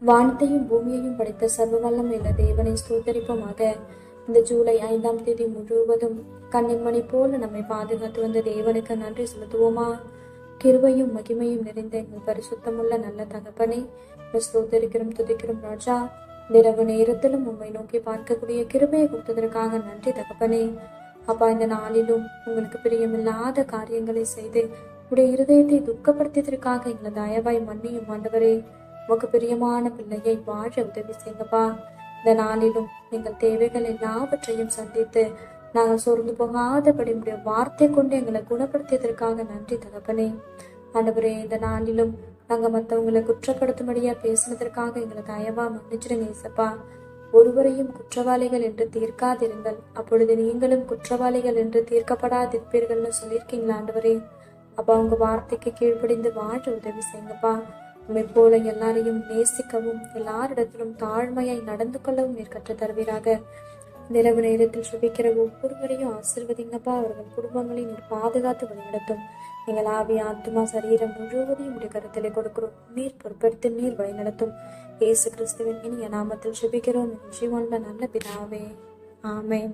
வானத்தையும் பூமியையும் படைத்த சர்வ வல்லமையுள்ள தேவனை ஸ்தோத்தரிப்போமாக. இந்த ஜூலை 5ஆம் தேதி முழுவதும் கண்ணின்மணி போல நம்மை பாதுகாத்து வந்த தேவனுக்கு நன்றி செலுத்துவோமா? கிருபையும் மகிமையும் நிறைந்த எங்கள் பரிசுத்தமுள்ள நல்ல தகப்பனே, ஸ்தோத்தரிக்கிறோம், துதிக்கிறோம் ராஜா. இரவு நேரத்திலும் உண்மை நோக்கி பார்க்கக்கூடிய கிருபையை கொடுத்ததற்காக நன்றி தகப்பனே. அப்பா, இந்த நாளிலும் உங்களுக்கு பிரியமில்லாத காரியங்களை செய்து உடைய இருதயத்தை துக்கப்படுத்தியதற்காக எங்களை தயவாய் மன்னியும் ஆண்டவரே. உமக்கு பிரியமான பிள்ளையை வாழ உதவி செய்யுங்கப்பா. இந்த நாளிலும் எங்கள் தேவைகள் எல்லாவற்றையும் சந்தித்து நாங்கள் சோர்ந்து போகாதபடி உடைய வார்த்தை கொண்டு எங்களை குணப்படுத்தியதற்காக நன்றி தகப்பனே. ஆண்டவரே, இந்த நாளிலும் நாங்கள் மற்றவங்களை குற்றப்படுத்தும்படியா பேசினதற்காக எங்களை தயவா மன்னிச்சிடுங்க ஏசப்பா. ஒருவரையும் குற்றவாளிகள் என்று தீர்க்காதிருங்கள், அப்பொழுது நீங்களும் குற்றவாளிகள் என்று தீர்க்கப்படாதிருப்பீர்கள்னு சொல்லியிருக்கீங்களா ஆண்டவரே. அப்பா, உங்க வார்த்தைக்கு கீழ்ப்படிந்து வாழ உதவி செய்யுங்கப்பா. உண்மை போல எல்லாரையும் நேசிக்கவும் எல்லாரிடத்திலும் தாழ்மையாய் நடந்து கொள்ளவும் நீர் கற்று தருவீராக. இரவு நேரத்தில் சுபிக்கிற ஒவ்வொருவரையும் ஆசிர்வதிங்கப்பா. அவர்கள் குடும்பங்களை நீர் பாதுகாத்து வழிநடத்தும். எங்கள் ஆவி, ஆத்மா, சரீரம் முழுவதையும் உடைய கருத்திலே கொடுக்கிறோம். நீர் பொறுப்பெடுத்து நீர் வழிநடத்தும். இயேசு கிறிஸ்துவின் இனிய நாமத்தில் சுபிக்கிறோம் ஜீவனுள்ள நல்ல பிதாவே, ஆமென்.